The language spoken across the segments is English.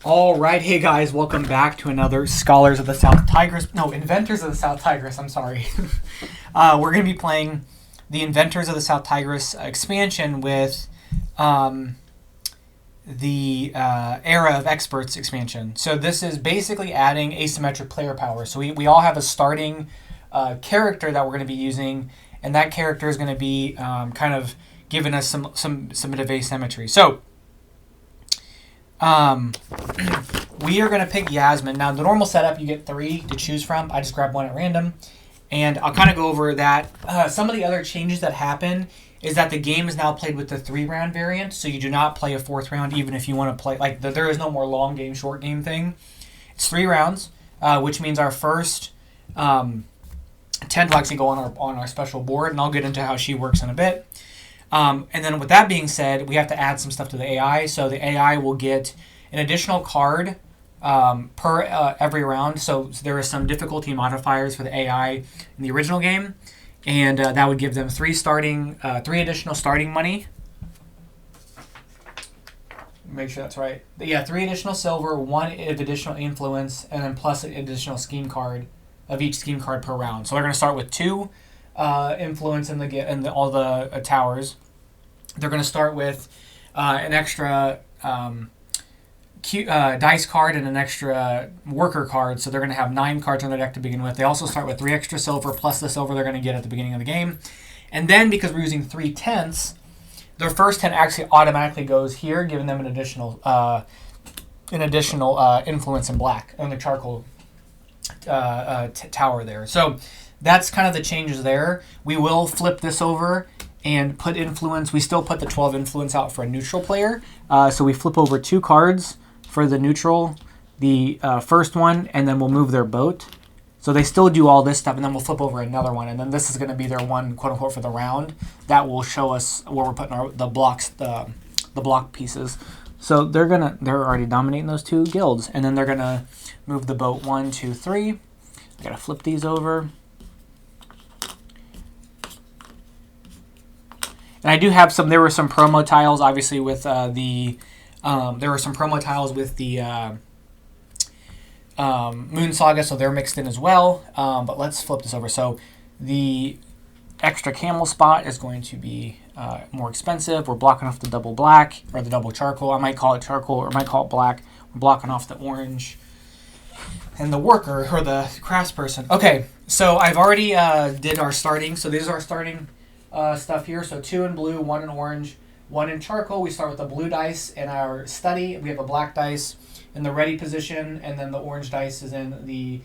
All right, hey guys, welcome back to another Scholars of the South Tigris. No, Inventors of the South Tigris. I'm sorry. We're going to be playing the Inventors of the South Tigris expansion with the Era of Experts expansion. So this is basically adding asymmetric player power. So we all have a starting character that we're going to be using, and that character is going to be kind of giving us some bit of asymmetry. So we are going to pick Yasmin. Now, the normal setup, you get 3 to choose from. I just grabbed one at random. And I'll kind of go over that. Some of the other changes that happen is that the game is now played with the 3-round variant. So you do not play a 4th round, even if you want to play. There is no more long game, short game thing. It's 3 rounds, which means our first 10 will actually go on our special board. And I'll get into how she works in a bit. And then with that being said, we have to add some stuff to the AI. So the AI will get an additional card per every round. So there are some difficulty modifiers for the AI in the original game. And that would give them 3 additional starting money. Make sure that's right. Yeah, 3 additional silver, 1 additional influence, and then plus an additional scheme card of each scheme card per round. So we're going to start with 2 influence in all the towers. They're going to start with an extra dice card and an extra worker card, so they're going to have 9 cards on their deck to begin with. They also start with 3 extra silver plus the silver they're going to get at the beginning of the game. And then, because we're using 3 tenths, their first 10 actually automatically goes here, giving them an additional influence in black on the charcoal tower there. So that's kind of the changes there. We will flip this over and put influence. We still put the 12 influence out for a neutral player. So we flip over 2 cards for the neutral, the first one, and then we'll move their boat. So they still do all this stuff, and then we'll flip over another one, and then this is going to be their one, quote unquote, for the round. That will show us where we're putting the blocks, the block pieces. So they're already dominating those 2 guilds, and then they're gonna move the boat 1, 2, 3. I gotta flip these over. And I do have there were some promo tiles, obviously, with there were some promo tiles with the Moon Saga, so they're mixed in as well. But let's flip this over. So the extra camel spot is going to be more expensive. We're blocking off the double black, or the double charcoal. I might call it charcoal, or I might call it black. We're blocking off the orange. And the worker, or the craftsperson. Okay, so I've already did our starting. So these are our starting stuff here. So 2 in blue, 1 in orange, 1 in charcoal. We start with the blue dice in our study. We have a black dice in the ready position, and then the orange dice is in the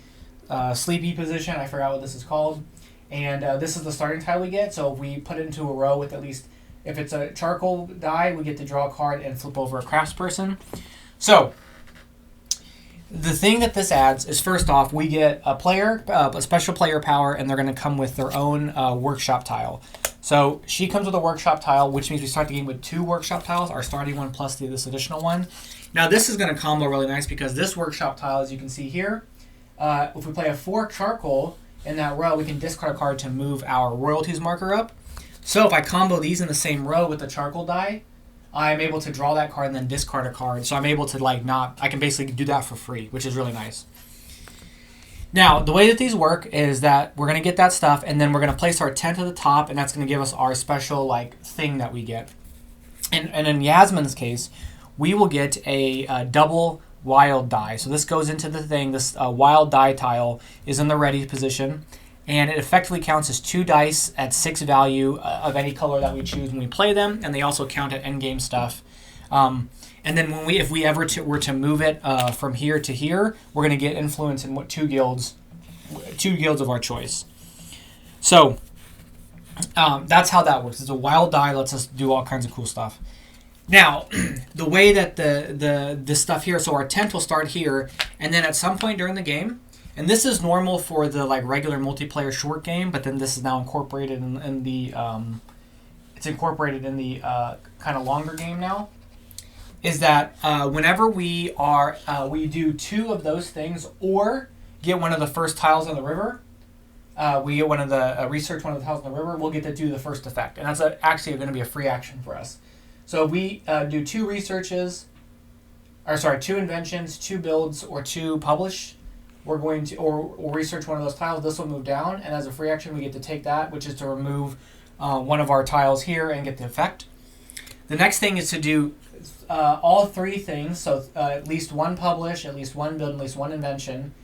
sleepy position. I forgot what this is called. And this is the starting tile we get. So if we put it into a row with at least, if it's a charcoal die, we get to draw a card and flip over a craftsperson. So the thing that this adds is, first off, we get a special player power, and they're going to come with their own workshop tile. So she comes with a workshop tile, which means we start the game with 2 workshop tiles, our starting one plus this additional one. Now this is going to combo really nice, because this workshop tile, as you can see here, if we play a 4 charcoal in that row, we can discard a card to move our royalties marker up. So if I combo these in the same row with the charcoal die, I'm able to draw that card and then discard a card. So I'm able to I can basically do that for free, which is really nice. Now, the way that these work is that we're going to get that stuff, and then we're going to place our 10th at the top, and that's going to give us our special thing that we get. And in Yasmin's case, we will get a double wild die. So this goes into the thing. This wild die tile is in the ready position, and it effectively counts as 2 dice at 6 value of any color that we choose when we play them, and they also count at endgame stuff. And then if we ever were to move it from here to here, we're going to get influence in 2 guilds of our choice. So that's how that works. It's a wild die, lets us do all kinds of cool stuff. Now, the way that the stuff here, so our 10th will start here, and then at some point during the game, and this is normal for the regular multiplayer short game, but then this is now incorporated in the it's incorporated in the kind of longer game now. Is that whenever we do 2 of those things, or get one of the first tiles on the river, we get one of the research one of the tiles on the river, we'll get to do the first effect, and that's actually going to be a free action for us. So if we do 2 researches, 2 inventions, 2 builds, or 2 publish, we're going to, or research one of those tiles, this will move down, and as a free action, we get to take that, which is to remove one of our tiles here and get the effect. The next thing is to do all 3 things, so at least 1 publish, at least 1 build, at least 1 invention,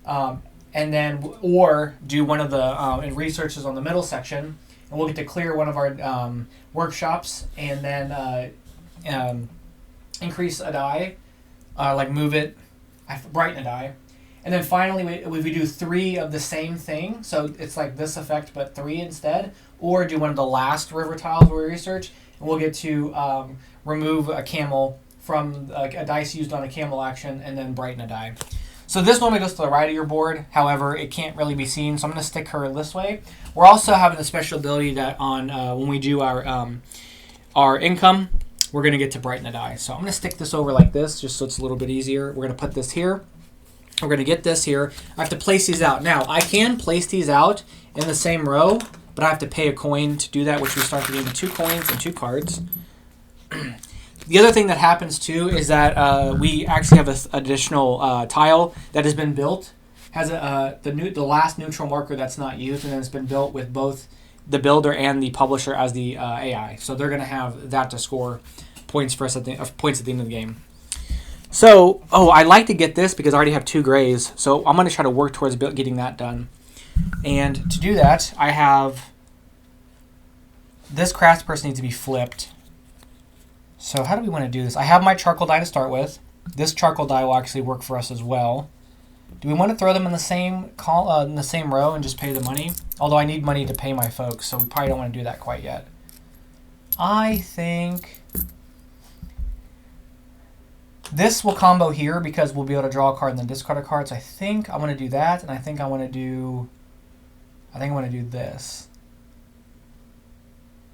and then, or do one of the researches on the middle section, and we'll get to clear one of our workshops, and then increase a die, like move it, brighten a die. And then finally, we do 3 of the same thing, so it's like this effect, but 3 instead, or do one of the last river tiles we research, and we'll get to remove a camel from a dice used on a camel action, and then brighten a die. So this normally goes to the right of your board, however, it can't really be seen, so I'm going to stick her this way. We're also having the special ability that on when we do our income, we're going to get to brighten a die. So I'm going to stick this over like this, just so it's a little bit easier. We're going to put this here. We're going to get this here. I have to place these out. Now, I can place these out in the same row, but I have to pay a coin to do that, which we start getting 2 coins and 2 cards. The other thing that happens, too, is that we actually have an additional tile that has been built. Has the last neutral marker that's not used, and then it's been built with both the builder and the publisher as the AI. So they're going to have that to score points for us at the end of the game. So, I like to get this because I already have 2 grays. So I'm going to try to work towards getting that done. And to do that, I have this craftsperson needs to be flipped. So how do we want to do this? I have my charcoal die to start with. This charcoal die will actually work for us as well. Do we want to throw them in the same row and just pay the money? Although I need money to pay my folks, so we probably don't want to do that quite yet. I think this will combo here because we'll be able to draw a card and then discard a card. So I think I want to do that, and I think I want to do this.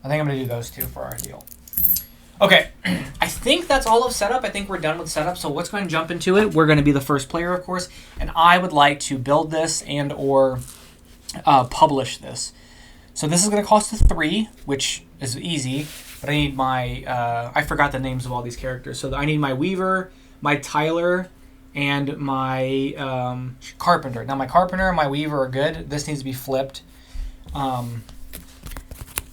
I think I'm going to do those 2 for our deal. Okay, I think that's all of setup. I think we're done with setup, so let's go ahead and jump into it. We're going to be the first player, of course, and I would like to build this and or publish this. So this is going to cost us 3, which is easy, but I need my, I forgot the names of all these characters. So I need my Weaver, my Tyler, and my Carpenter. Now my Carpenter and my Weaver are good. This needs to be flipped.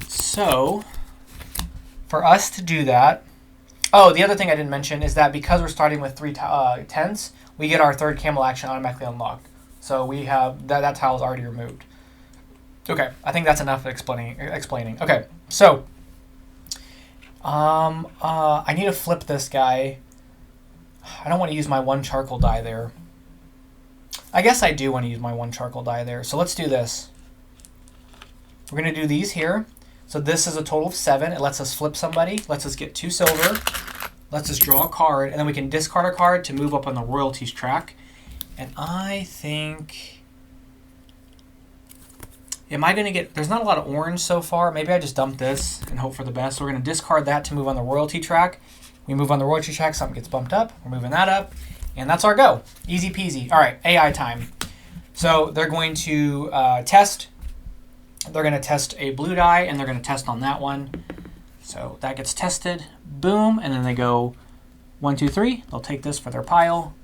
So for us to do that, the other thing I didn't mention is that because we're starting with 3 tents, we get our 3rd camel action automatically unlocked. So we have that tile is already removed. Okay, I think that's enough explaining. Okay, so I need to flip this guy. I don't want to use my 1 charcoal die there. I guess I do want to use my 1 charcoal die there. So let's do this. We're going to do these here. So this is a total of 7. It lets us flip somebody. Lets us get 2 silver. Lets us draw a card. And then we can discard a card to move up on the royalties track. And I think... Am I going to get... There's not a lot of orange so far. Maybe I just dump this and hope for the best. So we're going to discard that to move on the royalty track. We move on the royalty track. Something gets bumped up. We're moving that up. And that's our go. Easy peasy. All right, AI time. So they're going to test... They're going to test a blue die, and they're going to test on that one. So that gets tested. Boom. And then they go 1, 2, 3. They'll take this for their pile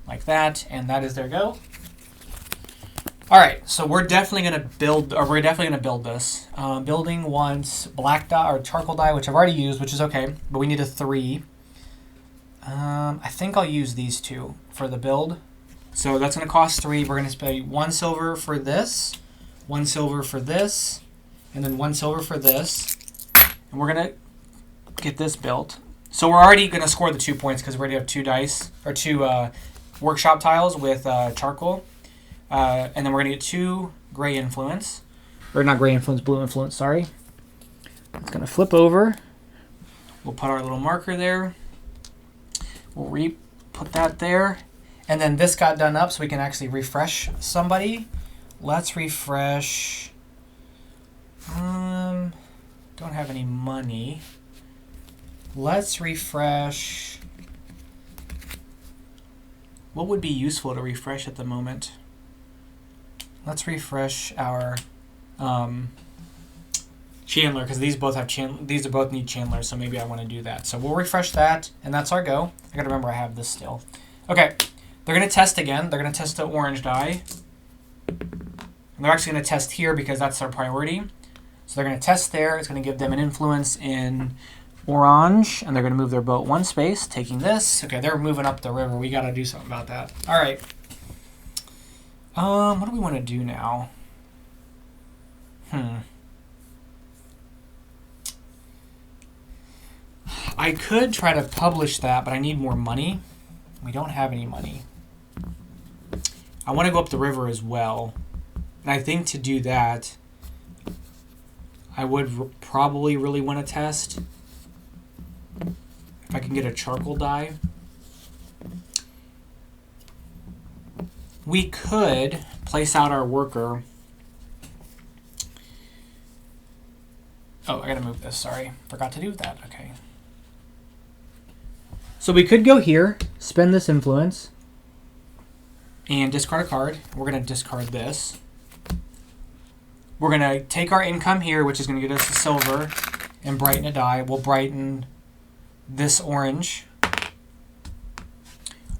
like that, and that is their go. All right, so we're definitely going to build this. Building wants black die or charcoal die, which I've already used, which is okay, but we need a 3. I think I'll use these 2 for the build. So that's going to cost 3. We're going to pay 1 silver for this. 1 silver for this, and then 1 silver for this, and we're gonna get this built. So we're already gonna score the 2 points because we already have 2 dice or 2 workshop tiles with charcoal, and then we're gonna get 2 gray influence, or not gray influence, blue influence. Sorry. It's gonna flip over. We'll put our little marker there. We'll put that there, and then this got done up, so we can actually refresh somebody. Let's refresh. Don't have any money. Let's refresh. What would be useful to refresh at the moment? Let's refresh our Chandler, because these both have these are both need Chandler, so maybe I want to do that. So we'll refresh that, and that's our go. I gotta remember I have this still. Okay, they're gonna test again. They're gonna test the orange die. And they're actually gonna test here because that's our priority. So they're gonna test there. It's gonna give them an influence in orange, and they're gonna move their boat one space, taking this. Okay, they're moving up the river. We gotta do something about that. All right. What do we want to do now? I could try to publish that, but I need more money. We don't have any money. I want to go up the river as well. And I think to do that, I would probably really want to test if I can get a charcoal die. We could place out our worker. Oh, I gotta move this, sorry. Forgot to do that, okay. So we could go here, spend this influence, and discard a card. We're gonna discard this. We're gonna take our income here, which is gonna get us a silver, and brighten a die. We'll brighten this orange.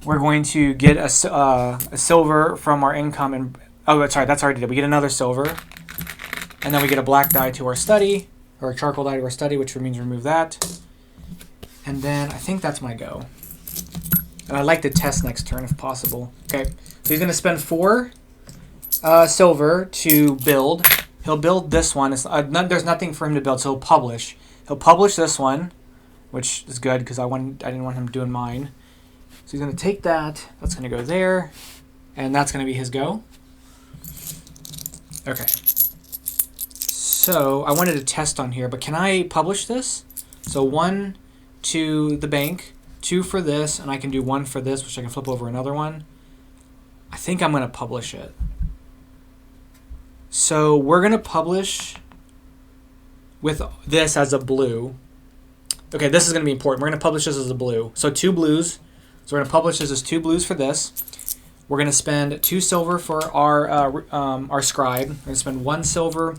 We're going to get a silver from our income, and oh, sorry, that's already did. We get another silver, and then we get a black die to our study, or a charcoal die to our study, which means remove that. And then I think that's my go. And I'd like to test next turn if possible. Okay, so he's going to spend 4 silver to build. He'll build this one. There's nothing for him to build, so he'll publish. He'll publish this one, which is good because I didn't want him doing mine. So he's going to take that. That's going to go there. And that's going to be his go. Okay. So I wanted to test on here, but can I publish this? So 1 to the bank, 2 for this, and I can do 1 for this, which I can flip over another one. I think I'm going to publish it. So we're going to publish with this as a blue. Okay, this is going to be important. We're going to publish this as a blue. So 2 blues. So we're going to publish this as 2 blues for this. We're going to spend 2 silver for our scribe. We're going to spend 1 silver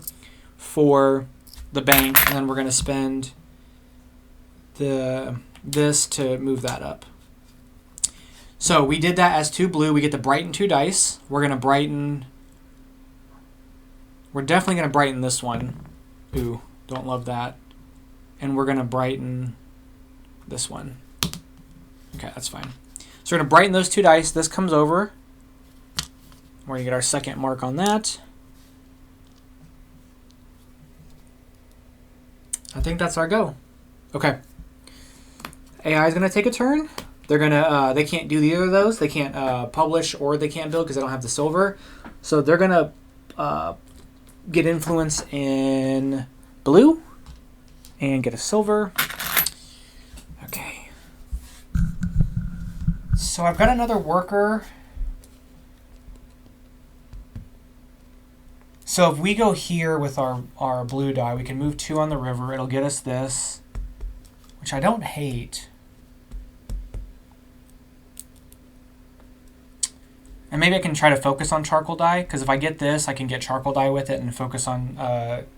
for the bank, and then we're going to spend this to move that up. So we did that as 2 blue. We get to brighten 2 dice. We're going to brighten. We're definitely going to brighten this one. Ooh, don't love that. And we're going to brighten this one. Okay, that's fine. So we're going to brighten those 2 dice. This comes over. We're going to get our second mark on that. I think that's our go. Okay. AI is going to take a turn. They're going to, they can't do either of those. They can't publish or they can't build because they don't have the silver. So they're going to get influence in blue and get a silver. Okay. So I've got another worker. So if we go here with our blue die, we can move 2 on the river. It'll get us this, which I don't hate. And maybe I can try to focus on charcoal die, because if I get this, I can get charcoal die with it and focus on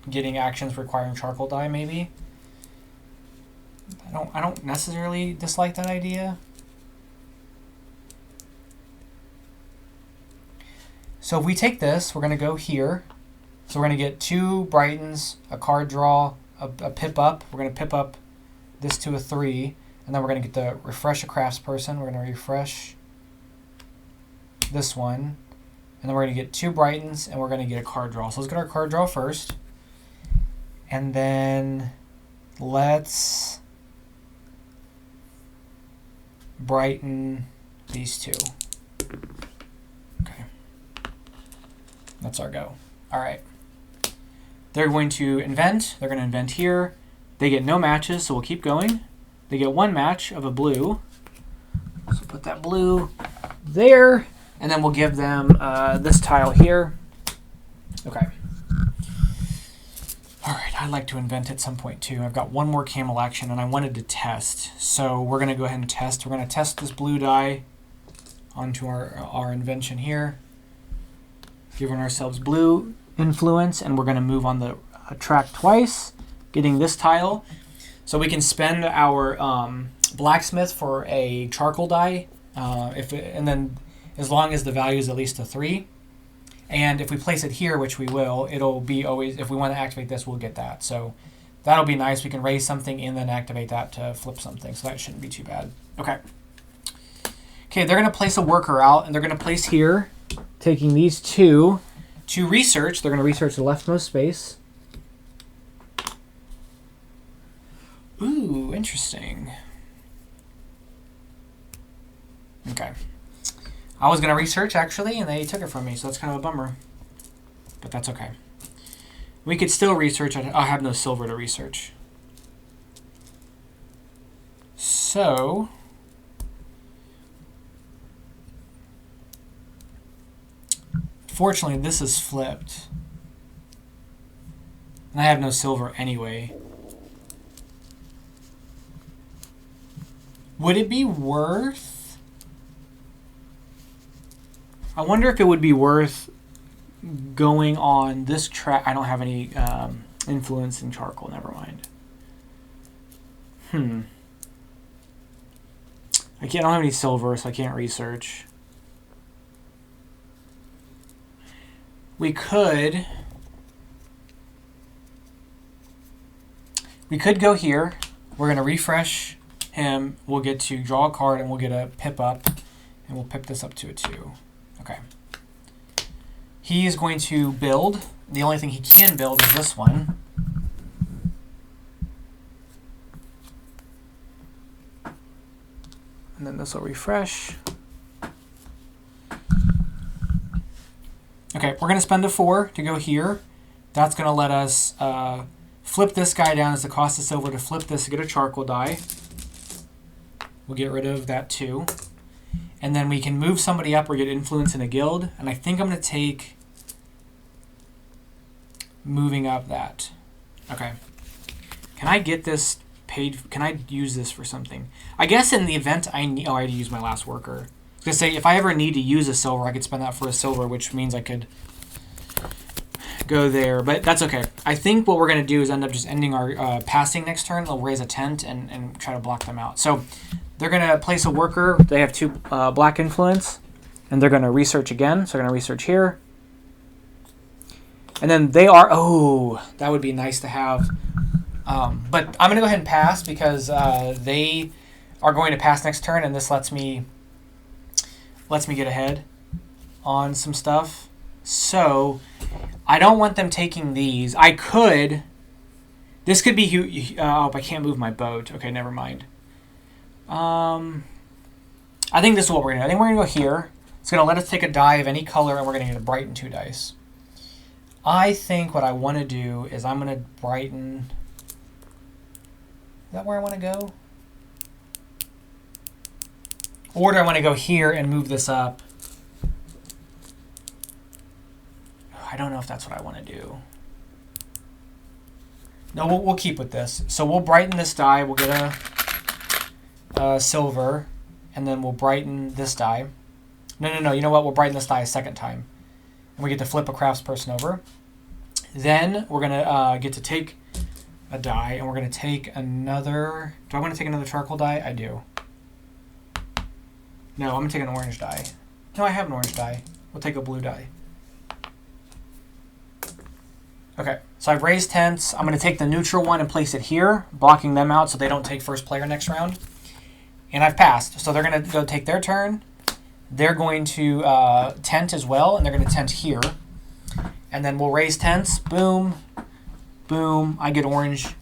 getting actions requiring charcoal die, maybe. I don't necessarily dislike that idea. So if we take this, we're going to go here. So we're going to get 2 brightens, a card draw, a pip up. We're going to pip up this to a 3. And then we're going to get the refresh a craftsperson. We're going to refresh this one. And then we're going to get 2 brightens, and we're going to get a card draw. So let's get our card draw first. And then let's brighten these 2. Okay. That's our go. All right. They're going to invent. They're going to invent here. They get no matches, so we'll keep going. They get 1 match of a blue. So put that blue there. And then we'll give them this tile here. Okay. All right, I'd like to invent at some point too. I've got 1 more camel action, and I wanted to test. So we're going to go ahead and test. We're going to test this blue die onto our invention here. Giving ourselves blue influence, and we're going to move on the track twice. getting this tile. So we can spend our blacksmith for a charcoal die, and then as long as the value is at least a 3. And if we place it here, which we will, it'll be always, if we want to activate this, we'll get that. So that'll be nice. We can raise something and then activate that to flip something. So that shouldn't be too bad. Okay. Okay, they're going to place a worker out, and they're going to place here, taking these two to research. They're going to research the leftmost space. Ooh, interesting. Okay. I was going to research, actually, and they took it from me, so that's kind of a bummer. But that's okay. We could still research. I have no silver to research. So fortunately, this is flipped. And I have no silver anyway. Would it be worth... I wonder if it would be worth going on this track. I don't have any influence in charcoal. Never mind. I don't have any silver, so I can't research. We could go here. We're going to refresh him. We'll get to draw a card, and we'll get a pip up, and we'll pip this up to a 2. Okay. He is going to build. The only thing he can build is this one. And then this will refresh. Okay, we're going to spend a 4 to go here. That's going to let us flip this guy down as the cost of silver to flip this to get a charcoal die. We'll get rid of that 2. And then we can move somebody up or get influence in a guild. And I think I'm going to take moving up that. Okay. Can I get this paid? Can I use this for something? I guess in the event I need... Oh, I had to use my last worker. I was going to say, if I ever need to use a silver, I could spend that for a silver, which means I could go there. But that's okay. I think what we're going to do is end up just ending our passing next turn. They'll raise a tent and try to block them out. So they're going to place a worker. They have 2 black influence. And they're going to research again. So they're going to research here. And then they are... Oh, that would be nice to have. But I'm going to go ahead and pass because they are going to pass next turn. And this lets me get ahead on some stuff. So I don't want them taking these. I could... This could be... Oh, I can't move my boat. Okay, never mind. I think this is what we're going to do. I think we're going to go here. It's going to let us take a die of any color, and we're going to get a brighten 2 dice. I think what I want to do is I'm going to brighten... Is that where I want to go? Or do I want to go here and move this up? I don't know if that's what I want to do. No, we'll keep with this. So we'll brighten this die. We'll get a silver, and then we'll brighten this die. No. You know what? We'll brighten this die a second time. And we get to flip a craftsperson over. Then we're going to get to take a die, and we're going to take another... Do I want to take another charcoal die? I do. No, I'm going to take an orange die. No, I have an orange die. We'll take a blue die. Okay, so I've raised tents. I'm going to take the neutral one and place it here, blocking them out so they don't take first player next round. And I've passed. So they're going to go take their turn. They're going to tent as well, and they're going to tent here. And then we'll raise tents. Boom. Boom. I get orange.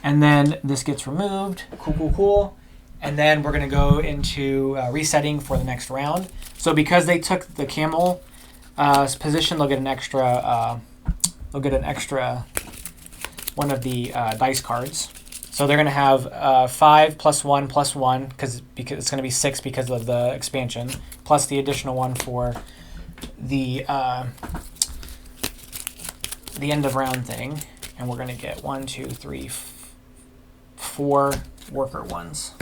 And then this gets removed. Cool. And then we're going to go into resetting for the next round. So because they took the camel position, they'll get an extra... one of the dice cards. So they're going to have 5 plus 1 plus 1 because it's going to be 6 because of the expansion, plus the additional 1 for the end of round thing. And we're going to get 1, 2, 3, 4 worker ones.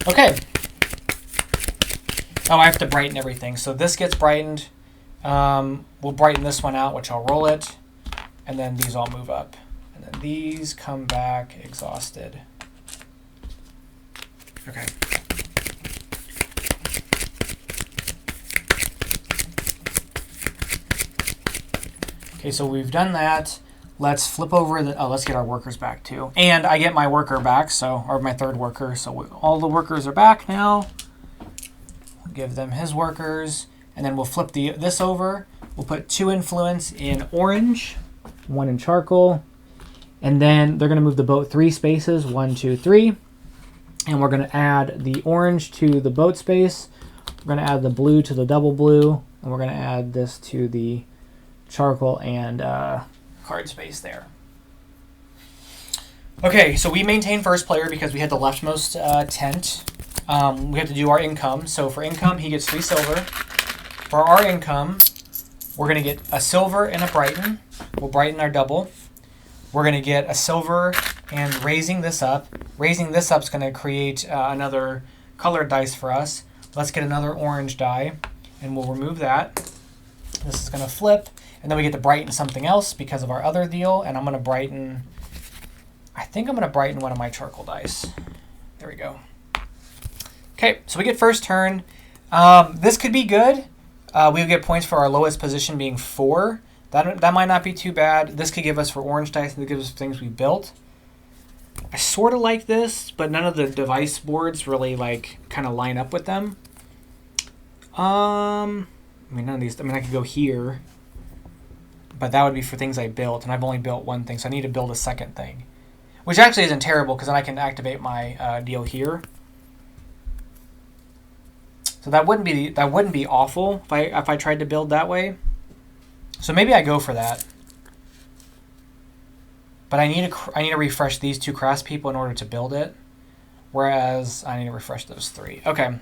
Okay. Oh, I have to brighten everything. So this gets brightened. We'll brighten this one out, which I'll roll it. And then these all move up. And then these come back exhausted. Okay. Okay, so we've done that. Let's flip over the, let's get our workers back too. And I get my worker back, so, or my third worker. So all the workers are back now. We'll give them his workers. And then we'll flip this over. We'll put 2 influence in orange, 1 in charcoal. And then they're going to move the boat 3 spaces, 1, 2, 3. And we're going to add the orange to the boat space. We're going to add the blue to the double blue. And we're going to add this to the charcoal and card space there. Okay, so we maintain first player because we had the leftmost tent. We have to do our income. So for income, he gets 3 silver. For our income, we're going to get a silver and a brighten. We'll brighten our double. We're going to get a silver and raising this up. Raising this up is going to create another colored dice for us. Let's get another orange die, and we'll remove that. This is going to flip, and then we get to brighten something else because of our other deal, and I'm going to brighten, I think I'm going to brighten one of my charcoal dice. There we go. Okay, so we get first turn. This could be good. We'll get points for our lowest position being 4. That might not be too bad. This could give us for orange dice, and it gives us things we built. I sort of like this, but none of the device boards really like kind of line up with them. I mean, none of these. I mean, I could go here, but that would be for things I built, and I've only built one thing, so I need to build a second thing, which actually isn't terrible because then I can activate my deal here. So that wouldn't be awful if I tried to build that way. So maybe I go for that. But I need to refresh these 2 craftspeople in order to build it, whereas I need to refresh those 3. Okay.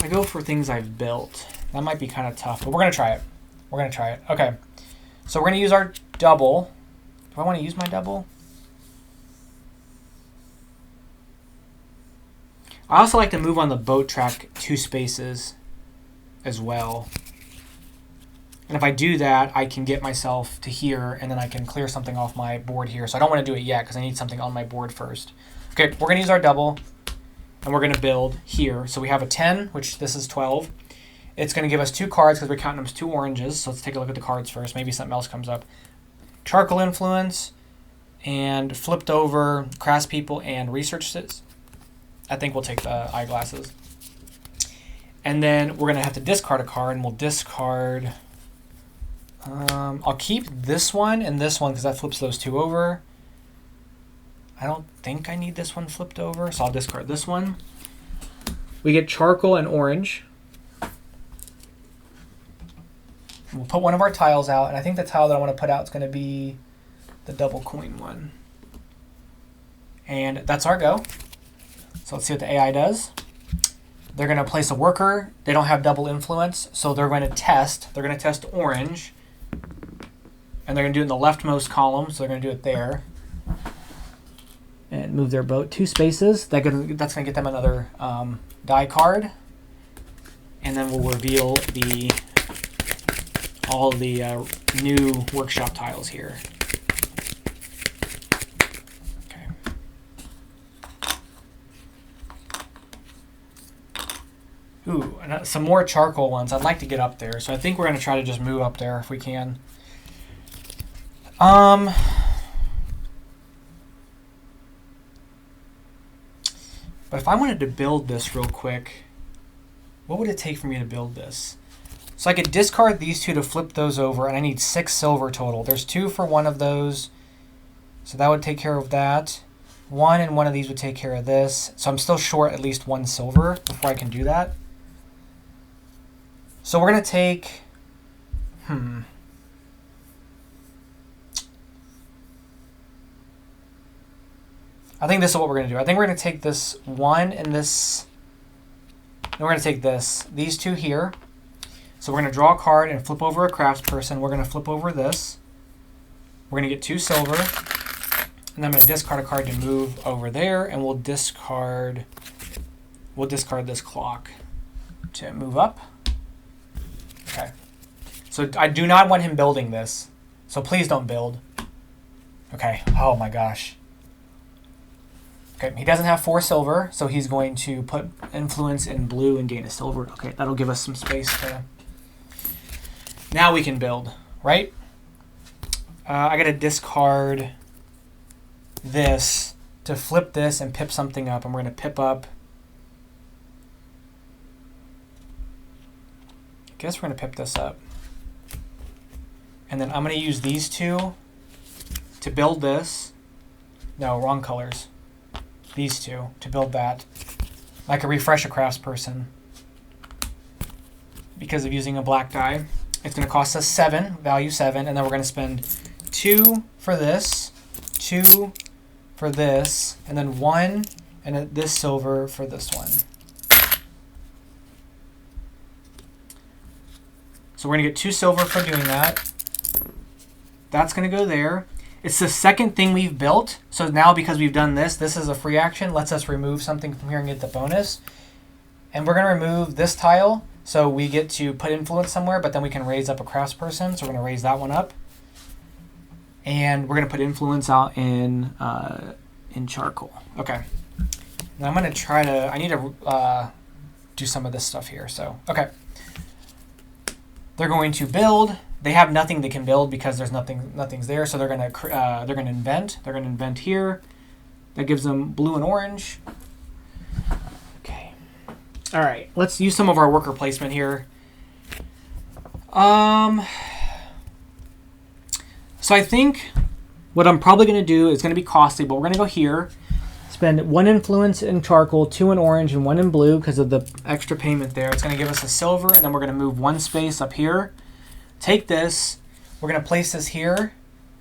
I go for things I've built. That might be kind of tough, but we're gonna try it. We're gonna try it. Okay. So we're gonna use our double. Do I want to use my double? I also like to move on the boat track 2 spaces as well. And if I do that, I can get myself to here, and then I can clear something off my board here. So I don't want to do it yet because I need something on my board first. Okay, we're going to use our double, and we're going to build here. So we have a 10, which this is 12. It's going to give us 2 cards because we're counting them as 2 oranges. So let's take a look at the cards first. Maybe something else comes up. Charcoal influence, and flipped over craftspeople and researches. I think we'll take the eyeglasses. And then we're going to have to discard a card, and we'll discard... I'll keep this one and this one because that flips those 2 over. I don't think I need this one flipped over, so I'll discard this one. We get charcoal and orange. We'll put one of our tiles out, and I think the tile that I want to put out is going to be the double coin one. And that's our go. So let's see what the AI does. They're going to place a worker. They don't have double influence, so they're going to test. They're going to test orange. And they're going to do it in the leftmost column, so they're going to do it there. And move their boat 2 spaces. That's going to get them another die card. And then we'll reveal all the new workshop tiles here. Okay. Ooh, some more charcoal ones. I'd like to get up there, so I think we're going to try to just move up there if we can. But if I wanted to build this real quick, what would it take for me to build this? So I could discard these 2 to flip those over, and I need 6 silver total. There's 2 for one of those, so that would take care of that. 1 and 1 of these would take care of this. So I'm still short at least 1 silver before I can do that. So we're going to take... I think this is what we're going to do. I think we're going to take this 1 and this... And we're going to take these 2 here. So we're going to draw a card and flip over a craftsperson. We're going to flip over this. We're going to get 2 silver. And then I'm going to discard a card to move over there. And we'll discard this clock to move up. Okay. So I do not want him building this. So please don't build. Okay, oh my gosh. Okay, he doesn't have 4 silver, so he's going to put influence in blue and gain a silver. Okay, that'll give us some space to... Now we can build, right? I gotta discard this to flip this and pip something up, and we're gonna pip up. I guess we're gonna pip this up. And then I'm gonna use these two to build this. No, wrong colors. These two to build that. I could refresh a craftsperson because of using a black die. It's going to cost us 7, value 7, and then we're going to spend 2 for this, 2 for this, and then 1 and this silver for this one. So we're going to get 2 silver for doing that. That's going to go there. It's the second thing we've built. So now because we've done this, this is a free action. Lets us remove something from here and get the bonus. And we're going to remove this tile. So we get to put influence somewhere, but then we can raise up a craftsperson. So we're going to raise that one up. And we're going to put influence out in charcoal. Okay. Now I'm going to try to, I need to do some of this stuff here. So, okay. They're going to build. They have nothing they can build because there's nothing's there. So they're gonna invent. They're gonna invent here. That gives them blue and orange. Okay. All right. Let's use some of our worker placement here. So I think what I'm probably gonna do is gonna be costly, but we're gonna go here, spend 1 influence in charcoal, 2 in orange, and 1 in blue because of the extra payment there. It's gonna give us a silver, and then we're gonna move 1 space up here. Take this, we're going to place this here.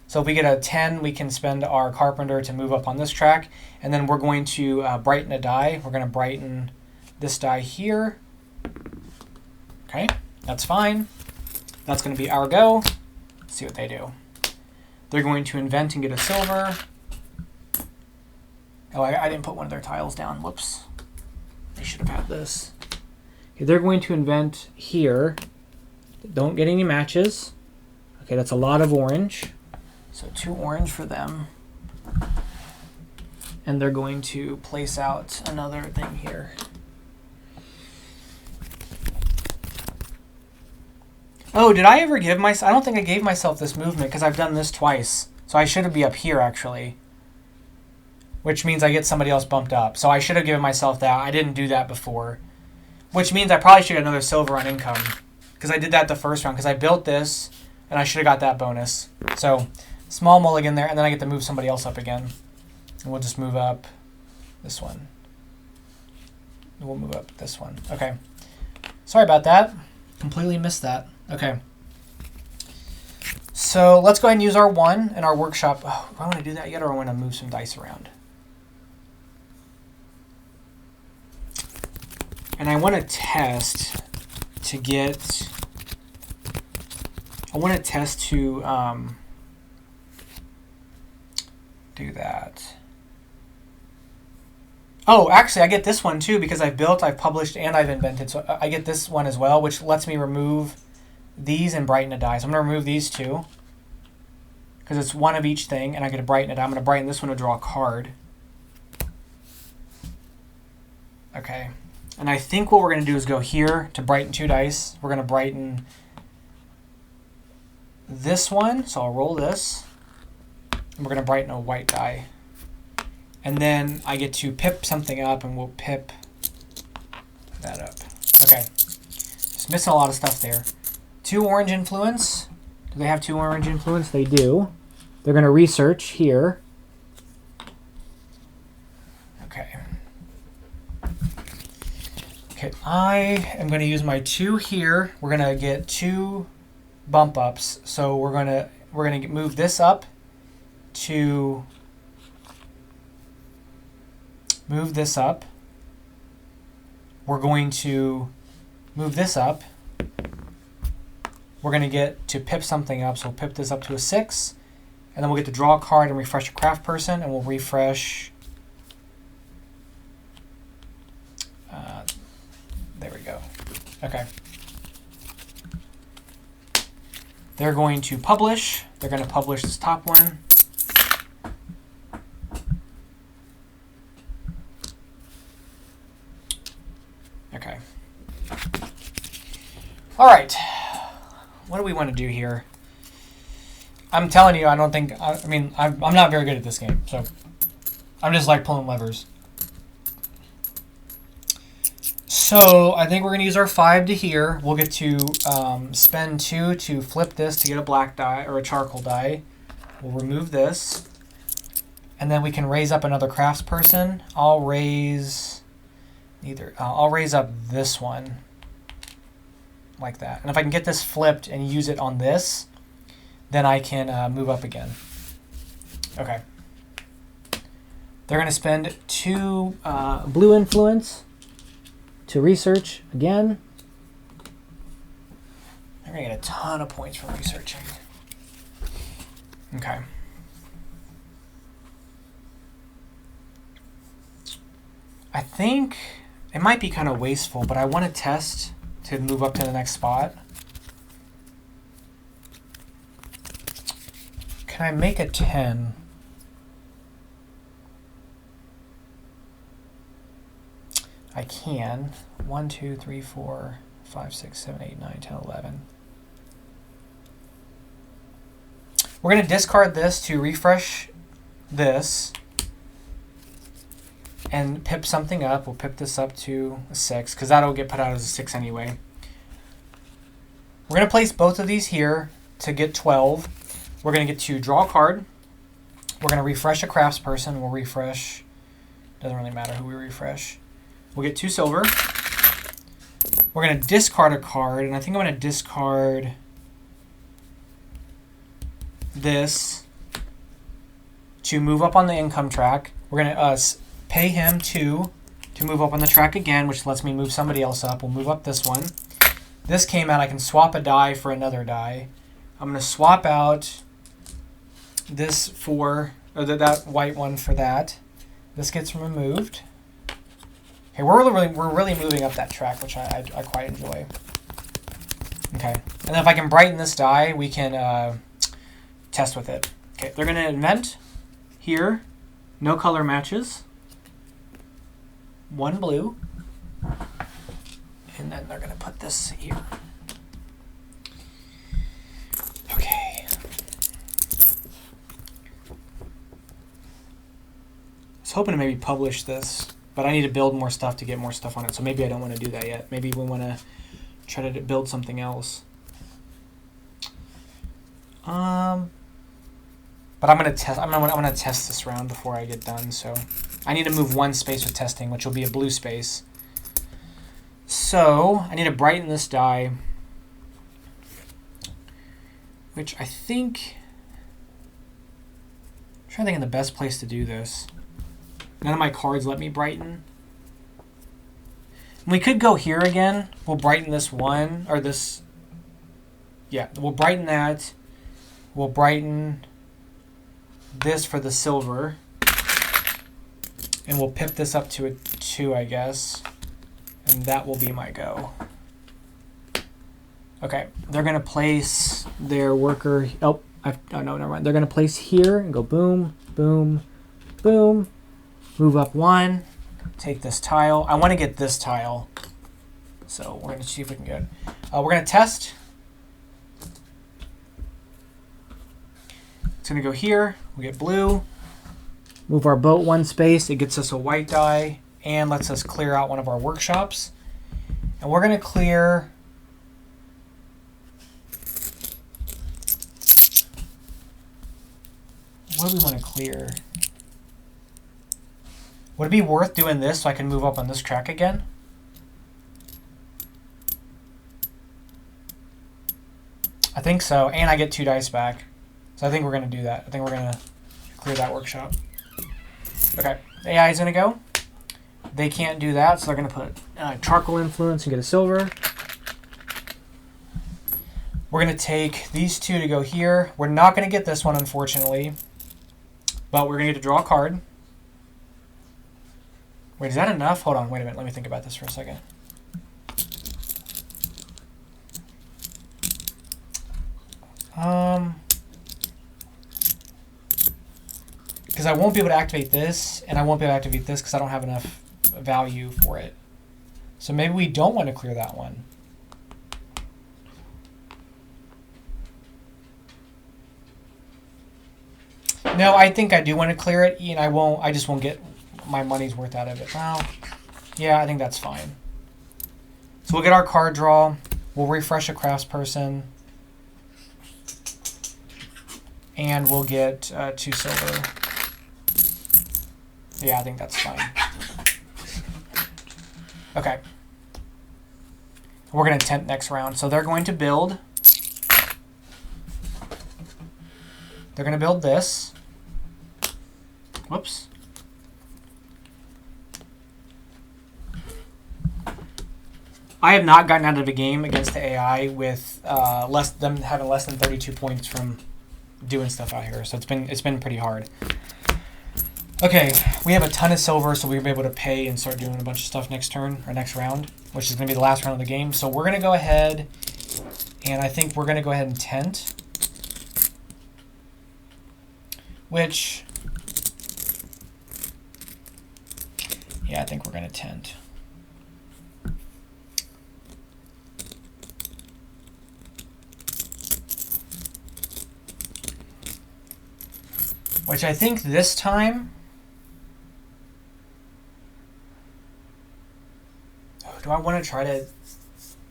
So if we get a 10, we can spend our carpenter to move up on this track. And then we're going to brighten a die. We're going to brighten this die here. Okay, that's fine. That's going to be our go. Let's see what they do. They're going to invent and get a silver. Oh, I didn't put one of their tiles down. Whoops. They should have had this. Okay, they're going to invent here. Don't get any matches. Okay, that's a lot of orange. So 2 orange for them. And they're going to place out another thing here. Oh, did I ever give myself... I don't think I gave myself this movement because I've done this twice. So I should be up here, actually. Which means I get somebody else bumped up. So I should have given myself that. I didn't do that before. Which means I probably should get another silver on income. Because I did that the first round, because I built this, and I should have got that bonus. So, small mulligan there, and then I get to move somebody else up again. And we'll just move up this one. And we'll move up this one. Okay. Sorry about that. Completely missed that. Okay. So, let's go ahead and use our 1 in our workshop. Oh, do I want to do that yet, or I want to move some dice around? And I want to test... to get, I want to test to do that. Oh, actually, I get this one too because I've built, I've published, and I've invented. So I get this one as well, which lets me remove these and brighten a die. So I'm going to remove these two because it's one of each thing, and I get to brighten it. I'm going to brighten this one to draw a card. Okay. And I think what we're going to do is go here to brighten 2 dice. We're going to brighten this one. So I'll roll this. And we're going to brighten a white die. And then I get to pip something up, and we'll pip that up. Okay. Just missing a lot of stuff there. 2 orange influence. Do they have 2 orange influence? They do. They're going to research here. Okay. Okay, I am going to use my 2 here. We're going to get 2 bump ups. So we're going to move this up to move this up. We're going to move this up. We're going to get to pip something up. So we'll pip this up to a 6. And then we'll get to draw a card and refresh a craft person. And we'll refresh. There we go. Okay. They're going to publish. They're going to publish this top one. Okay. All right. What do we want to do here? I'm telling you, I don't think, I mean, I'm not very good at this game, so I'm just like pulling levers. So I think we're going to use our 5 to here. We'll get to spend 2 to flip this to get a black die or a charcoal die. We'll remove this. And then we can raise up another craftsperson. I'll raise up this one like that. And if I can get this flipped and use it on this, then I can move up again. Okay. They're going to spend 2 blue influence to research again. They're going to get a ton of points for researching. Okay. I think it might be kind of wasteful, but I want to test to move up to the next spot. Can I make a 10? I can. 1, 2, 3, 4, 5, 6, 7, 8, 9, 10, 11. We're going to discard this to refresh this and pip something up. We'll pip this up to a 6 because that'll get put out as a 6 anyway. We're going to place both of these here to get 12. We're going to get to draw a card. We're going to refresh a craftsperson. We'll refresh. Doesn't really matter who we refresh. We'll get 2 silver. We're going to discard a card, and I think I'm going to discard this to move up on the income track. We're going to pay him 2 to move up on the track again, which lets me move somebody else up. We'll move up this one. This came out. I can swap a die for another die. I'm going to swap out this for, or that white one for that. This gets removed. Okay, we're really moving up that track, which I quite enjoy. Okay, and then if I can brighten this die, we can test with it. Okay, they're going to invent here, no color matches, 1 blue, and then they're going to put this here. Okay. I was hoping to maybe publish this, but I need to build more stuff to get more stuff on it, so maybe I don't want to do that yet. Maybe we want to try to build something else. But I'm gonna test. I'm gonna test this round before I get done. So I need to move 1 space with testing, which will be a blue space. So I need to brighten this die, which I think. I'm trying to think of the best place to do this. None of my cards let me brighten. We could go here again. We'll brighten this one, or this. Yeah, we'll brighten that. We'll brighten this for the silver. And we'll pip this up to a 2, I guess. And that will be my go. Okay, they're going to place their worker. Oh, no, never mind. They're going to place here and go boom, boom, boom. Move up 1. Take this tile. I want to get this tile. So we're going to see if we can get it. We're going to test. It's going to go here. We get blue. Move our boat 1 space. It gets us a white die and lets us clear out one of our workshops. And we're going to clear. What do we want to clear? Would it be worth doing this so I can move up on this track again? I think so, and I get 2 dice back. So I think we're going to do that. I think we're going to clear that workshop. Okay, the AI is going to go. They can't do that, so they're going to put charcoal influence and get a silver. We're going to take these 2 to go here. We're not going to get this one, unfortunately, but we're going to get to draw a card. Wait, is that enough? Hold on, wait a minute. Let me think about this for a second. Because I won't be able to activate this, and I won't be able to activate this because I don't have enough value for it. So maybe we don't want to clear that one. No, I think I do want to clear it, and I just won't get my money's worth out of it. Well, yeah, I think that's fine. So we'll get our card draw. We'll refresh a craftsperson. And we'll get 2 silver. Yeah, I think that's fine. Okay. We're going to tent next round. So they're going to build. They're going to build this. Whoops. I have not gotten out of a game against the AI with them having less than 32 points from doing stuff out here. So it's been pretty hard. Okay, we have a ton of silver, so we'll be able to pay and start doing a bunch of stuff next turn, or next round, which is going to be the last round of the game. So we're going to go ahead, and I think we're going to go ahead and tent. Which, yeah, I think we're going to tent. Which I think this time, do I want to try to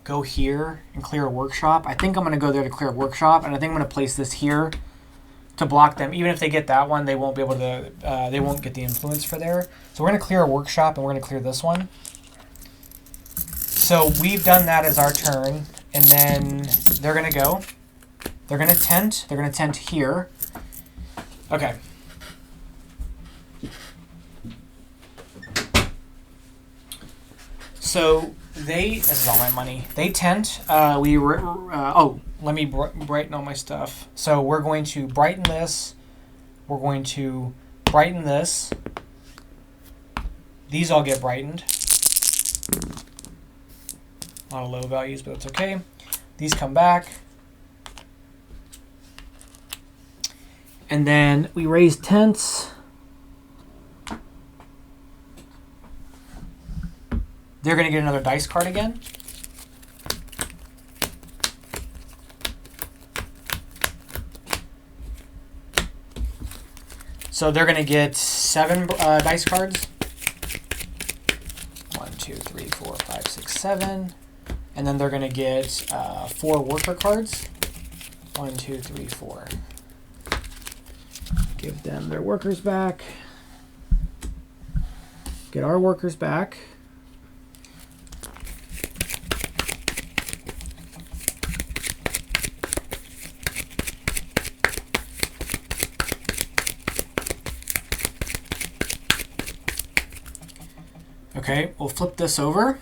go here and clear a workshop? I think I'm going to go there to clear a workshop, and I think I'm going to place this here to block them. Even if they get that one, they won't be able to, they won't get the influence for there. So we're going to clear a workshop, and we're going to clear this one. So we've done that as our turn, and then they're going to go. They're going to tent. They're going to tent here. Okay. So this is all my money. They tent. Oh, let me brighten all my stuff. So we're going to brighten this. We're going to brighten this. These all get brightened. A lot of low values, but it's okay. These come back. And then we raise tents. They're going to get another dice card again. So they're going to get 7 dice cards. 1, 2, 3, 4, 5, 6, 7. And then they're going to get 4 worker cards. 1, 2, 3, 4. Give them their workers back. Get our workers back. Okay, we'll flip this over.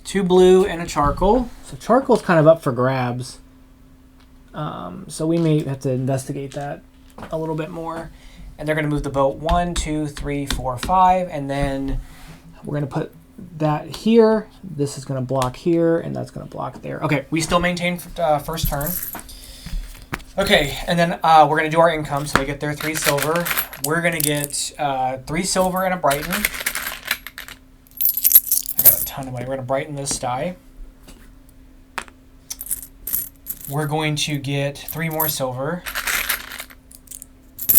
2 blue and a charcoal. So charcoal's kind of up for grabs. So we may have to investigate that a little bit more. And they're going to move the boat 1, 2, 3, 4, 5. And then we're going to put that here. This is going to block here, and that's going to block there. Okay, we still maintain first turn. Okay, and then we're going to do our income. So they get their 3 silver. We're going to get 3 silver and a brighten. I got a ton of money. We're going to brighten this die. We're going to get 3 more silver.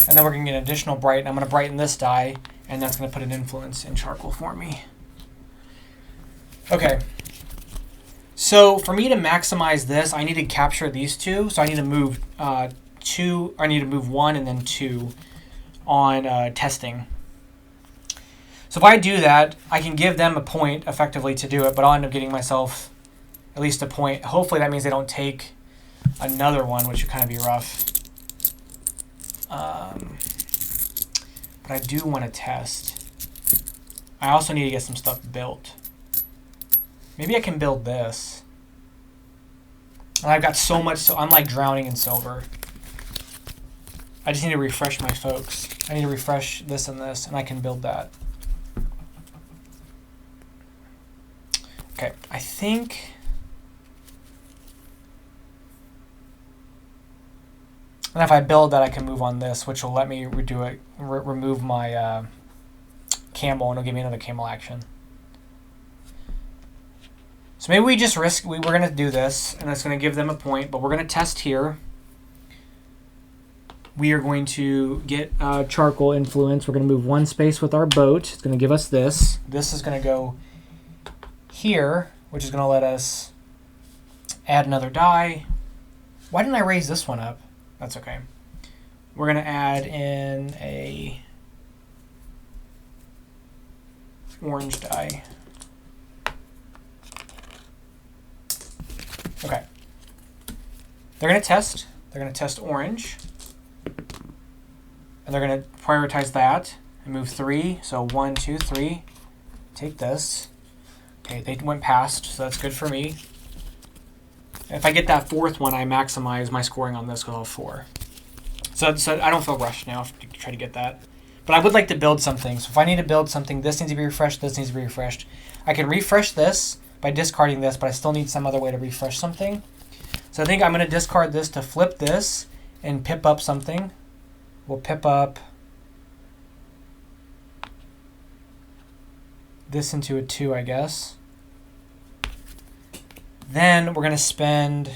And then we're going to get an additional brighten. I'm going to brighten this die, and that's going to put an influence in charcoal for me. Okay. So for me to maximize this, I need to capture these 2. So I need to move 2, or I need to move 1 and then 2 on testing. So if I do that, I can give them a point effectively to do it, but I'll end up getting myself at least a point. Hopefully that means they don't take another one, which would kind of be rough. But I do want to test. I also need to get some stuff built. Maybe I can build this. And I've got so much, so I'm like drowning in silver. I just need to refresh my folks. I need to refresh this, and I can build that. Okay, I think... And if I build that, I can move on this, which will let me remove my camel, and it'll give me another camel action. So maybe we just risk, we're going to do this, and it's going to give them a point, but we're going to test here. We are going to get charcoal influence. We're going to move one space with our boat. It's going to give us this. This is going to go here, which is going to let us add another die. Why didn't I raise this one up? That's okay. We're going to add in a orange die. Okay. They're going to test. They're going to test orange. And they're going to prioritize that and move 3. So 1, 2, 3. Take this. Okay, they went past, so that's good for me. If I get that 4th one, I maximize my scoring on this because I'll have 4. So I don't feel rushed now to try to get that. But I would like to build something. So if I need to build something, this needs to be refreshed, this needs to be refreshed. I can refresh this by discarding this, but I still need some other way to refresh something. So I think I'm going to discard this to flip this and pip up something. We'll pip up this into a 2, I guess. Then we're going to spend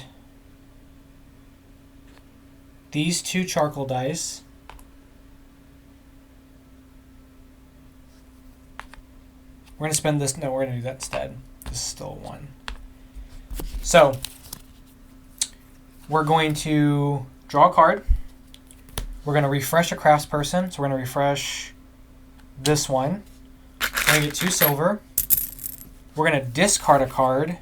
these 2 charcoal dice. We're going to spend this. No, we're going to do that instead. This is still a 1. So we're going to draw a card. We're going to refresh a craftsperson. So we're going to refresh this one. We're going to get 2 silver. We're going to discard a card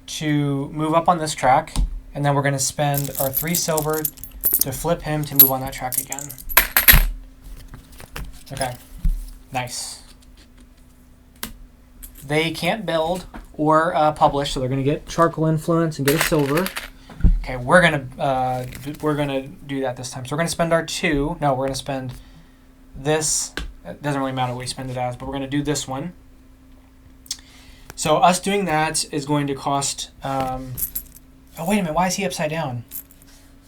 to move up on this track. And then we're going to spend our 3 silver to flip him to move on that track again. Okay. Nice. They can't build or publish, so they're going to get charcoal influence and get a silver. Okay, we're gonna do that this time. So we're gonna spend our 2. No, we're gonna spend this. It doesn't really matter what we spend it as, but we're gonna do this one. So us doing that is going to cost. Oh wait a minute, why is he upside down?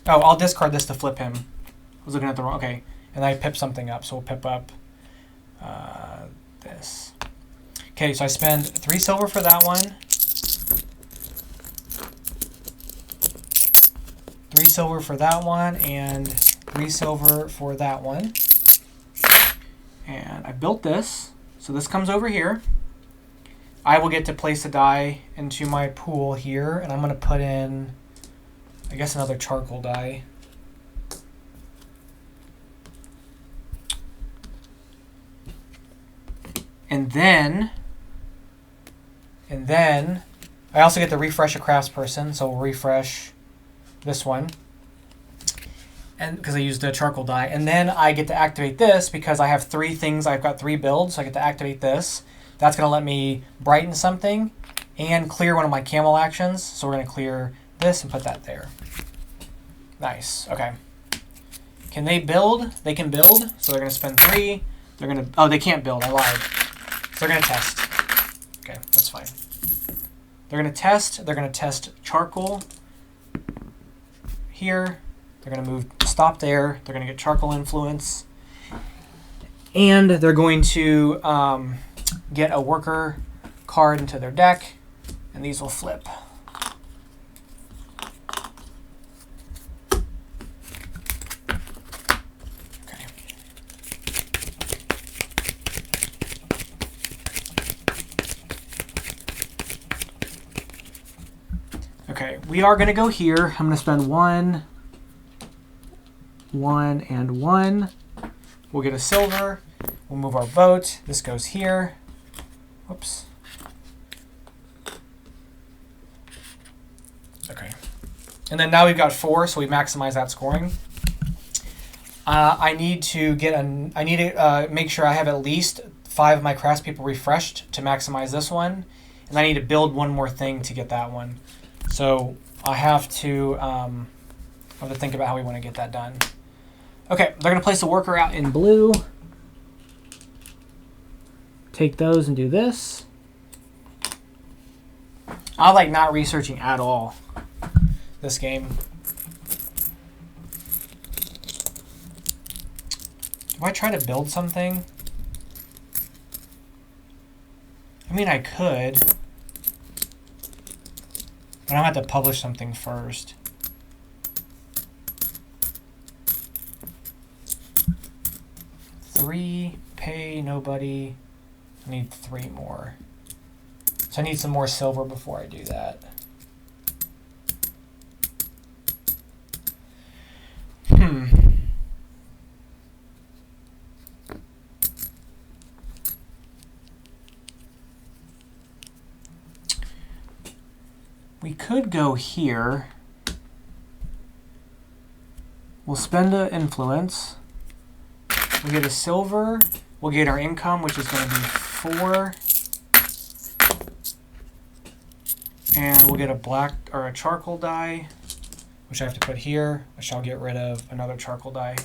Oh, I'll discard this to flip him. I was looking at the wrong. Okay, and I pip something up, so we'll pip up this. Okay, so I spend 3 silver for that one. 3 silver for that one, and 3 silver for that one. And I built this, so this comes over here. I will get to place a die into my pool here, and I'm going to put in, I guess, another charcoal die. And then I also get to refresh a craftsperson, so we'll refresh this one, and because I used a charcoal die, and then I get to activate this because I have 3 things. I've got 3 builds, so I get to activate this. That's going to let me brighten something and clear one of my camel actions. So we're going to clear this and put that there. Nice. Okay. Can they build? They can build. So they're going to spend 3. They're going to. Oh, they can't build. I lied. So they're going to test. Okay, that's fine. They're going to test. They're going to test charcoal. Here, they're going to move stop there. They're going to get charcoal influence. And they're going to get a worker card into their deck, and these will flip. Okay. Okay, we are going to go here. I'm going to spend 1, 1, and 1. We'll get a silver. We'll move our boat. This goes here. Whoops. Okay. And then now we've got 4, so we maximize that scoring. I need to make sure I have at least 5 of my craftspeople refreshed to maximize this one, and I need to build one more thing to get that one. So I have to think about how we want to get that done. Okay, they're going to place a worker out in blue. Take those and do this. I like not researching at all this game. Do I try to build something? I mean, I could. But I'm going to have to publish something first. Three, pay nobody. I need 3 more. So I need some more silver before I do that. We could go here. We'll spend an influence. We'll get a silver. We'll get our income, which is going to be 4. And we'll get a black or a charcoal dye, which I have to put here, which I'll get rid of another charcoal dye.